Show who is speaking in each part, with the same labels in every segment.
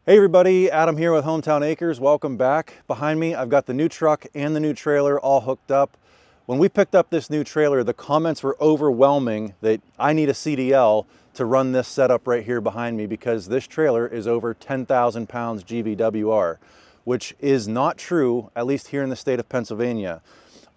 Speaker 1: Hey everybody, Adam here with Hometown Acres. Welcome back. Behind me, I've got the new truck and the new trailer all hooked up. When we picked up this new trailer, the comments were overwhelming that I need a CDL to run this setup right here behind me because this trailer is over 10,000 pounds GVWR, which is not true, at least here in the state of Pennsylvania.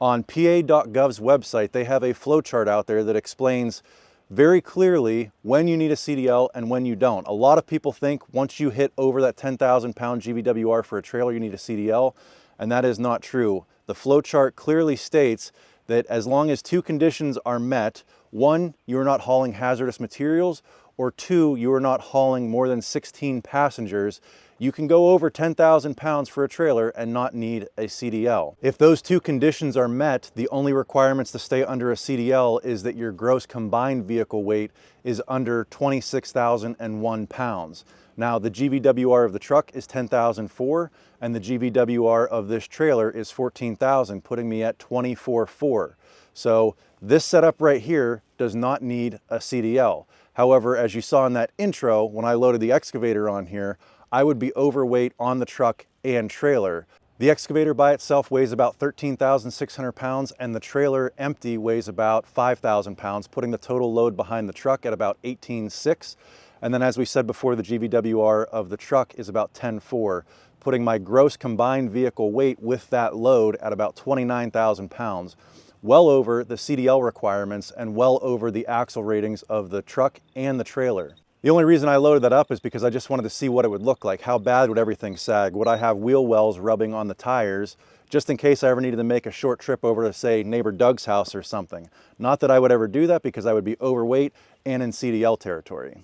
Speaker 1: On pa.gov's website, they have a flowchart out there that explains very clearly when you need a CDL and when you don't. A lot of people think once you hit over that 10,000 pound GVWR for a trailer, you need a CDL, and that is not true. The flowchart clearly states that as long as two conditions are met, one, you are not hauling hazardous materials, or two, you are not hauling more than 16 passengers, you can go over 10,000 pounds for a trailer and not need a CDL. If those two conditions are met, the only requirements to stay under a CDL is that your gross combined vehicle weight is under 26,001 pounds. Now, the GVWR of the truck is 10,004 and the GVWR of this trailer is 14,000, putting me at 24,400. So this setup right here does not need a CDL. However, as you saw in that intro, when I loaded the excavator on here, I would be overweight on the truck and trailer. The excavator by itself weighs about 13,600 pounds and the trailer empty weighs about 5,000 pounds, putting the total load behind the truck at about 18,600. And then as we said before, the GVWR of the truck is about 10,400, putting my gross combined vehicle weight with that load at about 29,000 pounds, well over the CDL requirements and well over the axle ratings of the truck and the trailer. The only reason I loaded that up is because I just wanted to see what it would look like. How bad would everything sag? Would I have wheel wells rubbing on the tires just in case I ever needed to make a short trip over to, say, neighbor Doug's house or something? Not that I would ever do that because I would be overweight and in CDL territory.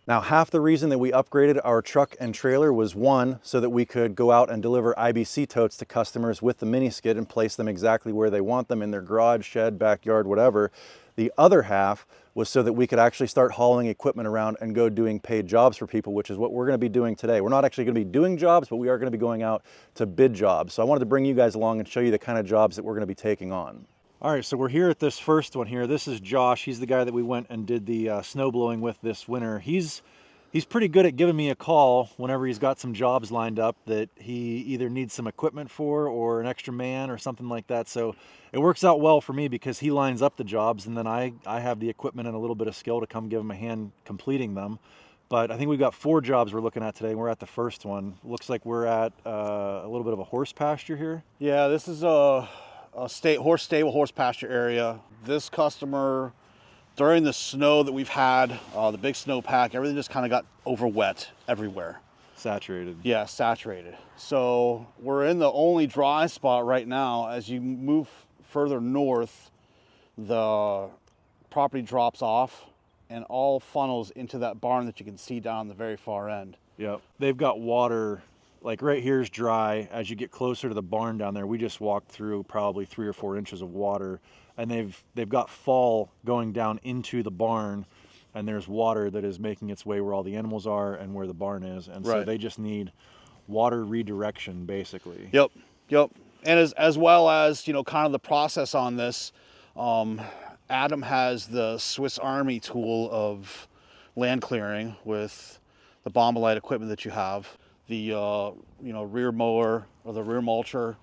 Speaker 1: Now, half the reason that we upgraded our truck and trailer was one, so that we could go out and deliver IBC totes to customers with the mini skid and place them exactly where they want them in their garage, shed, backyard, whatever. The other half was so that we could actually start hauling equipment around and go doing paid jobs for people, which is what we're going to be doing today. We're not actually going to be doing jobs, but we are going to be going out to bid jobs. So I wanted to bring you guys along and show you the kind of jobs that we're going to be taking on. All right, so we're here at this first one here. This is Josh. He's the guy that we went and did the snow blowing with this winter. He's pretty good at giving me a call whenever he's got some jobs lined up that he either needs some equipment for or an extra man or something like that. So it works out well for me because he lines up the jobs and then I have the equipment and a little bit of skill to come give him a hand completing them. But I think we've got 4 jobs we're looking at today. We're at the first one. Looks like we're at a little bit of a horse pasture here.
Speaker 2: Yeah, this is a horse stable, horse pasture area. This customer, during the snow that we've had, the big snowpack, everything just kind of got over wet everywhere.
Speaker 1: Saturated.
Speaker 2: Yeah, saturated. So we're in the only dry spot right now. As you move further north, the property drops off and all funnels into that barn that you can see down the very far end.
Speaker 1: Yep. They've got water, like right here's dry. As you get closer to the barn down there, we just walked through probably 3 or 4 inches of water. And they've got fall going down into the barn, and there's water that is making its way where all the animals are and where the barn is, and so they just need water redirection basically.
Speaker 2: Yep. And as well as, you know, kind of the process on this, Adam has the Swiss Army tool of land clearing with the Bombolite equipment that you have, the rear mower or the rear mulcher.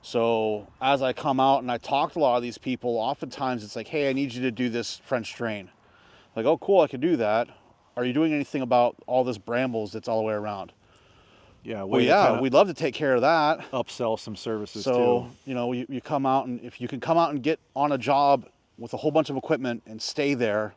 Speaker 2: So as I come out and I talk to a lot of these people, oftentimes it's like, hey, I need you to do this French drain. Like, oh, cool, I can do that. Are you doing anything about all this brambles that's all the way around?
Speaker 1: Yeah,
Speaker 2: well, yeah, we'd love to take care of that.
Speaker 1: Upsell some services too.
Speaker 2: So, you know, you come out, and if you can come out and get on a job with a whole bunch of equipment and stay there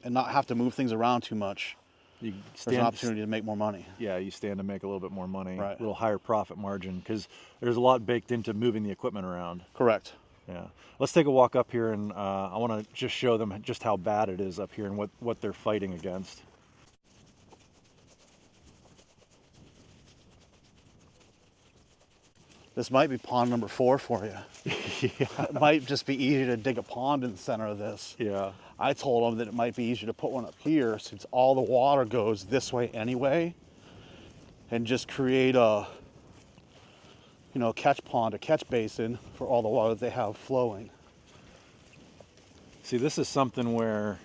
Speaker 2: and not have to move things around too much, there's an opportunity to make more money.
Speaker 1: Yeah, you stand to make a little bit more money,
Speaker 2: right.
Speaker 1: A little higher profit margin, because there's a lot baked into moving the equipment around.
Speaker 2: Correct.
Speaker 1: Yeah. Let's take a walk up here, and I want to just show them just how bad it is up here and what they're fighting against.
Speaker 2: This might be pond number 4 for you.
Speaker 1: Yeah.
Speaker 2: It might just be easier to dig a pond in the center of this.
Speaker 1: Yeah.
Speaker 2: I told them that it might be easier to put one up here since all the water goes this way anyway, and just create a, catch pond, a catch basin for all the water that they have flowing.
Speaker 1: See, this is something where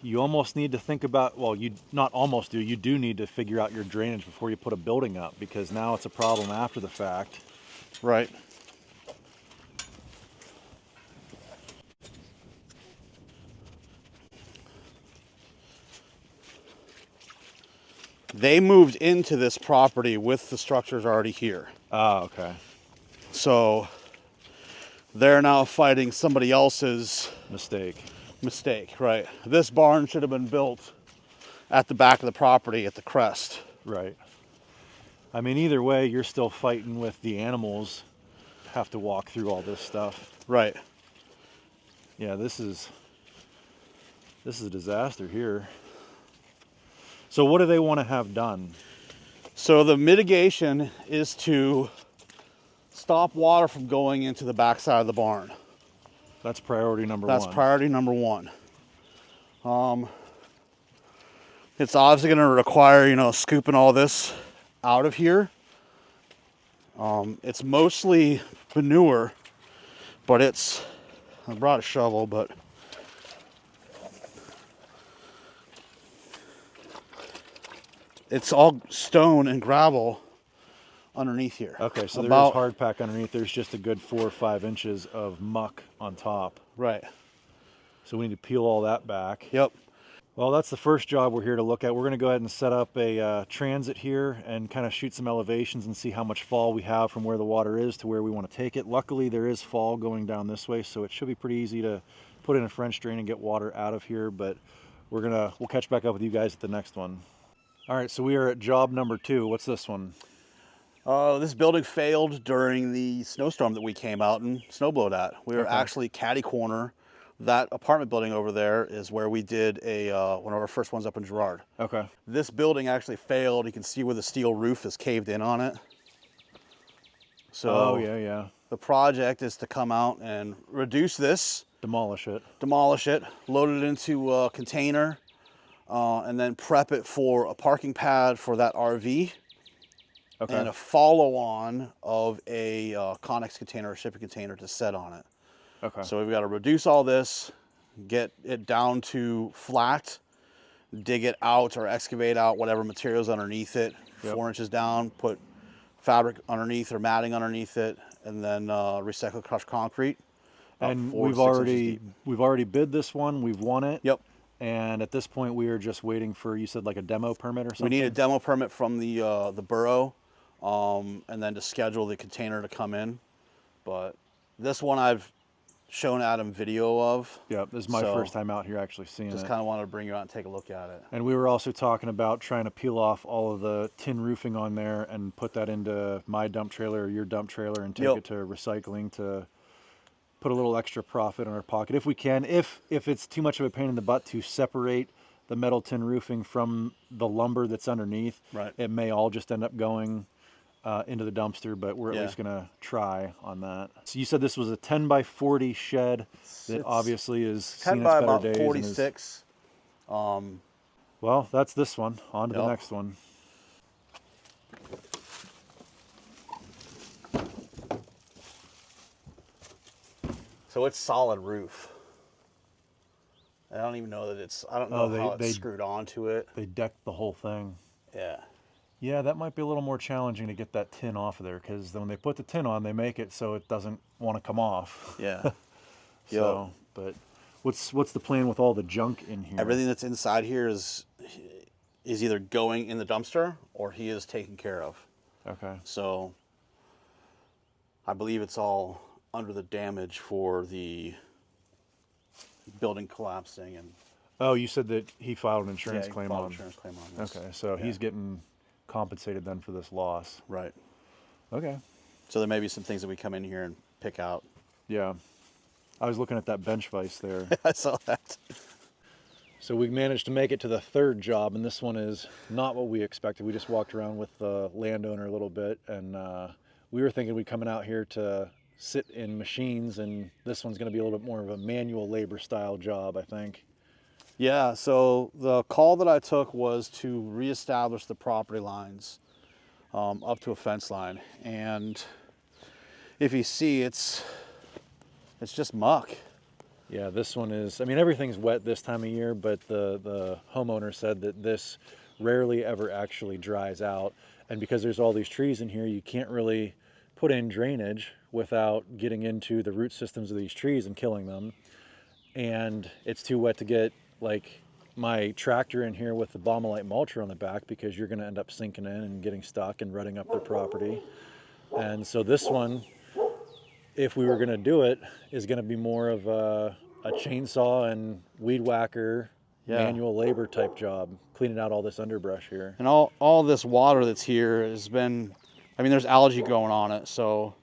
Speaker 1: you almost need to think about, well, you not almost do, you do need to figure out your drainage before you put a building up, because now it's a problem after the fact.
Speaker 2: Right. They moved into this property with the structures already here.
Speaker 1: Ah, okay.
Speaker 2: So they're now fighting somebody else's
Speaker 1: Mistake.
Speaker 2: right? This barn should have been built at the back of the property at the crest.
Speaker 1: Right. I mean, either way, you're still fighting with the animals, have to walk through all this stuff.
Speaker 2: Right.
Speaker 1: Yeah, this is a disaster here. So what do they want to have done?
Speaker 2: So the mitigation is to stop water from going into the backside of the barn.
Speaker 1: That's priority number one.
Speaker 2: That's priority number one. It's obviously going to require, you know, scooping all this out of here. It's mostly manure, but I brought a shovel, but it's all stone and gravel underneath here.
Speaker 1: Okay, so there is hard pack underneath. There's just a good 4 or 5 inches of muck on top.
Speaker 2: Right.
Speaker 1: So we need to peel all that back.
Speaker 2: Yep.
Speaker 1: Well, that's the first job we're here to look at. We're going to go ahead and set up a transit here and kind of shoot some elevations and see how much fall we have from where the water is to where we want to take it. Luckily, there is fall going down this way, so it should be pretty easy to put in a French drain and get water out of here, but we'll catch back up with you guys at the next one. All right, so we are at job number 2. What's this one?
Speaker 2: This building failed during the snowstorm that we came out and snowblowed at. We were actually catty corner. That apartment building over there is where we did one of our first ones up in Girard.
Speaker 1: Okay.
Speaker 2: This building actually failed. You can see where the steel roof is caved in on it. So
Speaker 1: yeah.
Speaker 2: the project is to come out and reduce this.
Speaker 1: Demolish it,
Speaker 2: load it into a container, and then prep it for a parking pad for that RV.
Speaker 1: Okay.
Speaker 2: And a follow-on of a Connex container, a shipping container to set on it.
Speaker 1: Okay.
Speaker 2: So we've got to reduce all this, get it down to flat, dig it out or excavate out whatever materials underneath it, 4 inches down, put fabric underneath or matting underneath it, and then recycled crushed concrete.
Speaker 1: And we've already bid this one. We've won it.
Speaker 2: Yep.
Speaker 1: And at this point, we are just waiting for, you said, like a demo permit or something?
Speaker 2: We need a demo permit from the borough, and then to schedule the container to come in. But this one I've shown Adam video of.
Speaker 1: Yeah, this is my first time out here actually seeing it.
Speaker 2: Just kind of wanted to bring you out and take a look at it.
Speaker 1: And we were also talking about trying to peel off all of the tin roofing on there and put that into my dump trailer or your dump trailer and take it to recycling to put a little extra profit in our pocket if we can. If it's too much of a pain in the butt to separate the metal tin roofing from the lumber that's underneath, it may all just end up going into the dumpster, but we're at least going to try on that. So you said this was a 10 by 40 shed that obviously is
Speaker 2: 10 by about 46.
Speaker 1: Well, that's this one. On to the next one.
Speaker 2: So it's solid roof. I don't even know that I don't know how it's screwed onto it.
Speaker 1: They decked the whole thing.
Speaker 2: Yeah.
Speaker 1: Yeah, that might be a little more challenging to get that tin off of there, because when they put the tin on, they make it so it doesn't want to come off.
Speaker 2: Yeah.
Speaker 1: So, but what's the plan with all the junk in here?
Speaker 2: Everything that's inside here is either going in the dumpster or he is taken care of.
Speaker 1: Okay.
Speaker 2: So I believe it's all under the damage for the building collapsing and.
Speaker 1: Oh, you said that he filed an insurance claim on.
Speaker 2: Insurance claim on this.
Speaker 1: Okay, so he's getting compensated then for this loss.
Speaker 2: Right.
Speaker 1: Okay.
Speaker 2: So there may be some things that we come in here and pick out.
Speaker 1: Yeah. I was looking at that bench vise there.
Speaker 2: I saw that.
Speaker 1: So we managed to make it to the third job, and this one is not what we expected. We just walked around with the landowner a little bit, and we were thinking we'd coming out here to sit in machines, and this one's going to be a little bit more of a manual labor style job, I think.
Speaker 2: Yeah, so the call that I took was to reestablish the property lines up to a fence line. And if you see, it's just muck.
Speaker 1: Yeah, this one is, I mean, everything's wet this time of year, but the homeowner said that this rarely ever actually dries out. And because there's all these trees in here, you can't really put in drainage without getting into the root systems of these trees and killing them. And it's too wet to get like my tractor in here with the Bombylite mulcher on the back, because you're gonna end up sinking in and getting stuck and rutting up their property. And so this one, if we were going to do it, is going to be more of a chainsaw and weed whacker, manual labor type job, cleaning out all this underbrush here.
Speaker 2: And all this water that's here has been, I mean, there's algae growing on it, so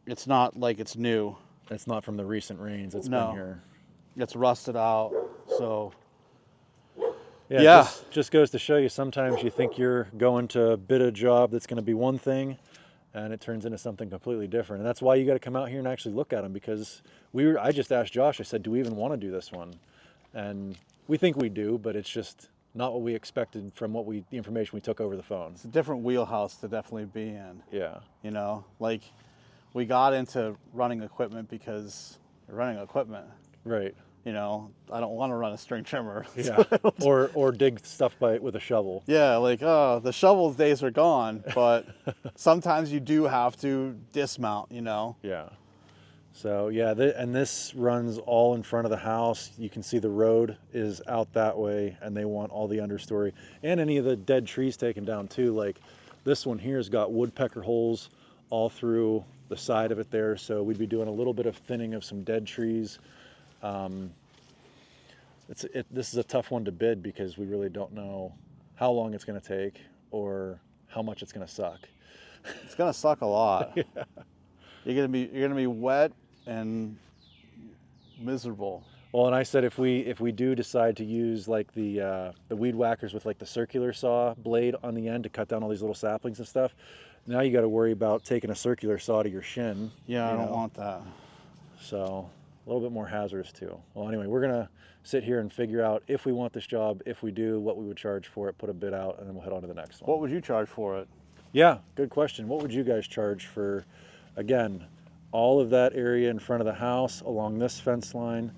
Speaker 2: it's not like it's new.
Speaker 1: It's not from the recent rains. It's been here.
Speaker 2: It's rusted out, so.
Speaker 1: Yeah. Just goes to show you, sometimes you think you're going to bid a job that's going to be one thing, and it turns into something completely different. And that's why you got to come out here and actually look at them, because I just asked Josh, I said, do we even want to do this one? And we think we do, but it's just not what we expected from the information we took over the phone.
Speaker 2: It's a different wheelhouse to definitely be in.
Speaker 1: Yeah.
Speaker 2: You know, like we got into running equipment because we're running equipment.
Speaker 1: Right.
Speaker 2: You know, I don't want to run a string trimmer.
Speaker 1: Yeah. or dig stuff with a shovel.
Speaker 2: Yeah, like, the shovel days are gone, but sometimes you do have to dismount, you know?
Speaker 1: Yeah. So, yeah, and this runs all in front of the house. You can see the road is out that way, and they want all the understory. And any of the dead trees taken down, too. Like, this one here has got woodpecker holes all through the side of it there, so we'd be doing a little bit of thinning of some dead trees. This is a tough one to bid, because we really don't know how long it's going to take or how much it's going to suck.
Speaker 2: It's going to suck a lot.
Speaker 1: Yeah.
Speaker 2: You're going to be wet and miserable.
Speaker 1: Well, and I said if we do decide to use like the weed whackers with like the circular saw blade on the end to cut down all these little saplings and stuff, now you got to worry about taking a circular saw to your shin.
Speaker 2: Yeah, I don't want that.
Speaker 1: So a little bit more hazardous too. Well, anyway, we're gonna sit here and figure out if we want this job, if we do, what we would charge for it, put a bid out, and then we'll head on to the next one.
Speaker 2: What would you charge for it?
Speaker 1: Yeah, good question. What would you guys charge for, again, all of that area in front of the house along this fence line?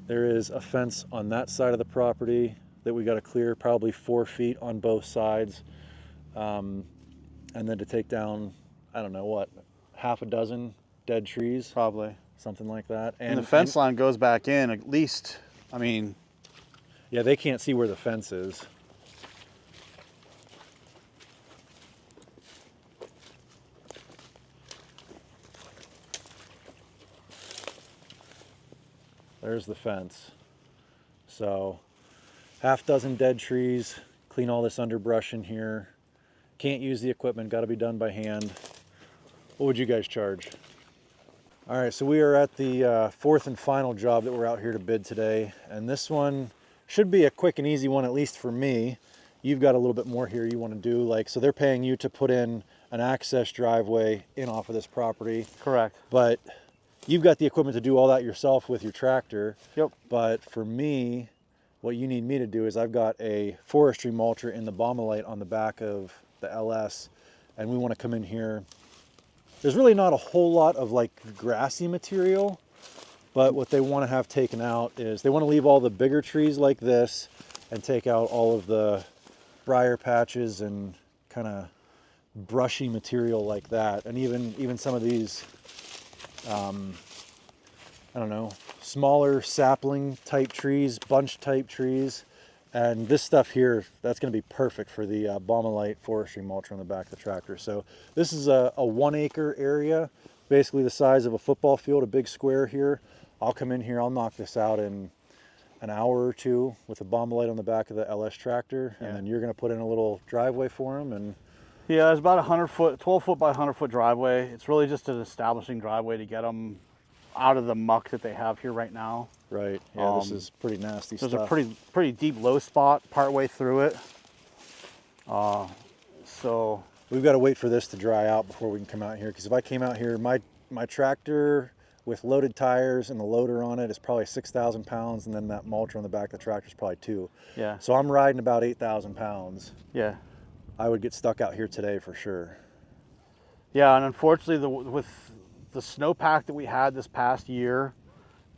Speaker 1: There is a fence on that side of the property that we got to clear, probably 4 feet on both sides. And then to take down, I don't know what, half a dozen dead trees?
Speaker 2: Probably.
Speaker 1: Something like that.
Speaker 2: And the fence line goes back in at least, I mean.
Speaker 1: Yeah, they can't see where the fence is. There's the fence. So, half dozen dead trees, clean all this underbrush in here. Can't use the equipment, got to be done by hand. What would you guys charge? All right, so we are at the fourth and final job that we're out here to bid today. And this one should be a quick and easy one, at least for me. You've got a little bit more here you want to do. Like, so they're paying you to put in an access driveway in off of this property.
Speaker 2: Correct.
Speaker 1: But you've got the equipment to do all that yourself with your tractor.
Speaker 2: Yep.
Speaker 1: But for me, what you need me to do is I've got a forestry mulcher in the Bombylite on the back of the LS, and we want to come in here. There's really not a whole lot of like grassy material, but what they want to have taken out is they want to leave all the bigger trees like this and take out all of the briar patches and kind of brushy material like that. And even some of these, I don't know, smaller sapling type trees, bunch type trees. And this stuff here, that's going to be perfect for the Bombylite forestry mulcher on the back of the tractor. So this is a 1 acre area, basically the size of a football field, a big square here. I'll come in here, I'll knock this out in an hour or two with a Bombylite on the back of the LS tractor, and then you're going to put in a little driveway for them. And
Speaker 2: yeah, it's about 100 foot, 12 foot by 100 foot driveway. It's really just an establishing driveway to get them out of the muck that they have here right now.
Speaker 1: Right. Yeah, this is pretty nasty stuff.
Speaker 2: There's a pretty deep low spot partway through it. So
Speaker 1: we've got to wait for this to dry out before we can come out here, because if I came out here, my tractor with loaded tires and the loader on it is probably 6,000 pounds, and then that mulcher on the back of the tractor is probably 2.
Speaker 2: Yeah.
Speaker 1: So I'm riding about 8,000 pounds.
Speaker 2: Yeah.
Speaker 1: I would get stuck out here today for sure.
Speaker 2: Yeah, and unfortunately, with the snowpack that we had this past year,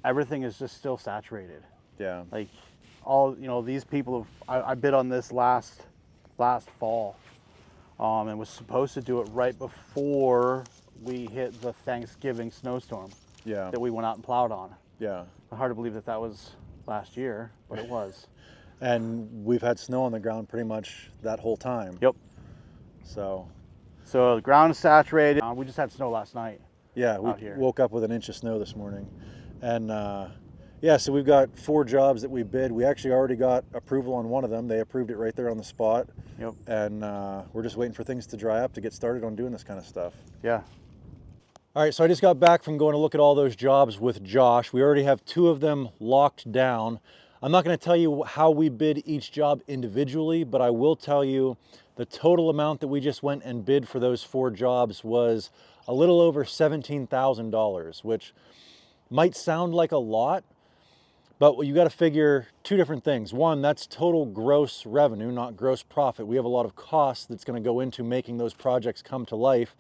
Speaker 2: everything is just still saturated.
Speaker 1: Yeah.
Speaker 2: Like all, you know, these people have, I bid on this last fall, and was supposed to do it right before we hit the Thanksgiving snowstorm
Speaker 1: Yeah.
Speaker 2: that we went out and plowed on.
Speaker 1: Yeah.
Speaker 2: Hard to believe that that was last year, but it was.
Speaker 1: And we've had snow on the ground pretty much that whole time.
Speaker 2: Yep.
Speaker 1: So
Speaker 2: the ground is saturated. We just had snow last night.
Speaker 1: yeah, we
Speaker 2: out here.
Speaker 1: woke up with an inch of snow this morning. And yeah, so we've got 4 jobs that we bid. We actually already got approval on one of them. They approved it right there on the spot.
Speaker 2: Yep.
Speaker 1: And we're just waiting for things to dry up to get started on doing this kind of stuff.
Speaker 2: Yeah.
Speaker 1: All right, so I just got back from going to look at all those jobs with Josh. We already have 2 of them locked down. I'm not going to tell you how we bid each job individually, but I will tell you the total amount that we just went and bid for those 4 jobs was a little over $17,000, which might sound like a lot, but you got to figure 2 different things. One, that's total gross revenue, not gross profit. We have a lot of costs that's going to go into making those projects come to life.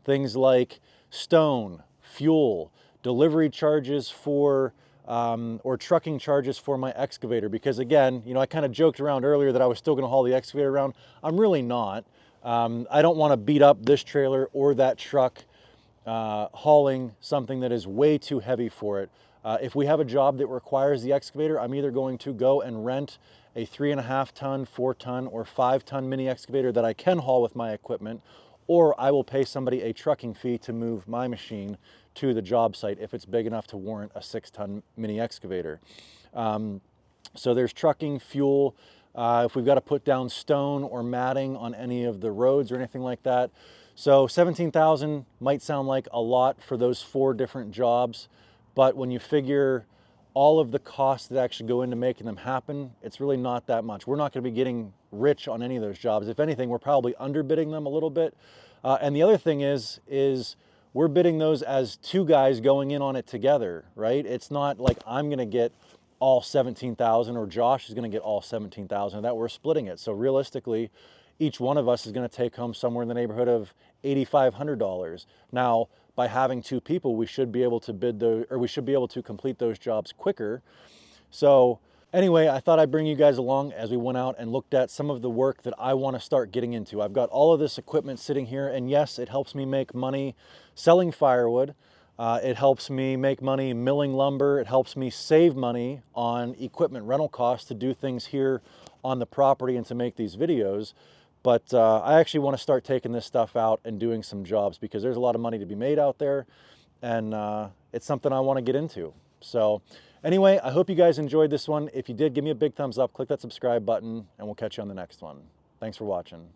Speaker 1: Things like stone, fuel, delivery charges for or trucking charges for my excavator, because again, you know, I kind of joked around earlier that I was still going to haul the excavator around. I'm really not. I don't want to beat up this trailer or that truck hauling something that is way too heavy for it. If we have a job that requires the excavator, I'm either going to go and rent a 3.5 ton, 4 ton, or 5 ton mini excavator that I can haul with my equipment, or I will pay somebody a trucking fee to move my machine to the job site if it's big enough to warrant a 6 ton mini excavator. So there's trucking, fuel, if we've got to put down stone or matting on any of the roads or anything like that. So 17,000 might sound like a lot for those 4 different jobs, but when you figure all of the costs that actually go into making them happen, it's really not that much. We're not going to be getting rich on any of those jobs. If anything, we're probably underbidding them a little bit. And the other thing is we're bidding those as 2 guys going in on it together, right? It's not like I'm going to get all 17,000 or Josh is going to get all 17,000, that we're splitting it. So realistically, each one of us is going to take home somewhere in the neighborhood of $8,500. Now, by having 2 people, we should be able to bid those, or we should be able to complete those jobs quicker. So anyway, I thought I'd bring you guys along as we went out and looked at some of the work that I want to start getting into. I've got all of this equipment sitting here, and yes, it helps me make money selling firewood. It helps me make money milling lumber. It helps me save money on equipment rental costs to do things here on the property and to make these videos. But I actually want to start taking this stuff out and doing some jobs because there's a lot of money to be made out there, and it's something I want to get into. So anyway, I hope you guys enjoyed this one. If you did, give me a big thumbs up, click that subscribe button, and we'll catch you on the next one. Thanks for watching.